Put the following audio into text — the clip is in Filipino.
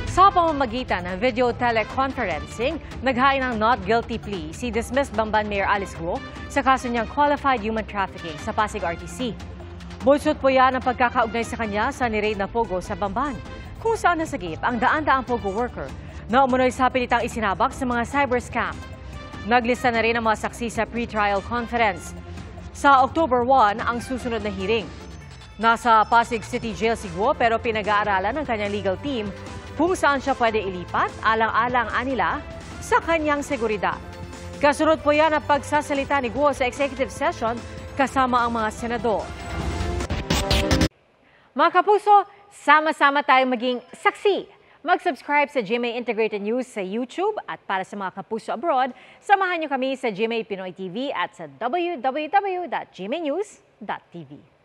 Sa pamamagitan ng video teleconferencing, naghain ng not guilty plea si dismissed Bamban Mayor Alice Guo sa kaso niyang qualified human trafficking sa Pasig RTC. Bunsod po yan ang pagkakaugnay sa kanya sa niraid na pogo sa Bamban, kung saan nasagip ang daan-daang pogo worker na umunoy sa pilitang isinabak sa mga cyber scam. Naglista na rin ang mga saksi sa pre-trial conference. Sa October 1 ang susunod na hearing. Nasa Pasig City Jail si Guo pero pinag-aaralan ng kanyang legal team kung saan siya pwede ilipat alang-alang nila sa kanyang seguridad. Kasunod po yan ang pagsasalita ni Guo sa executive session kasama ang mga senador. Mga kapuso, sama-sama tayong maging saksi. Mag-subscribe sa GMA Integrated News sa YouTube at para sa mga kapuso abroad, samahan niyo kami sa GMA Pinoy TV at sa www.gmanews.tv.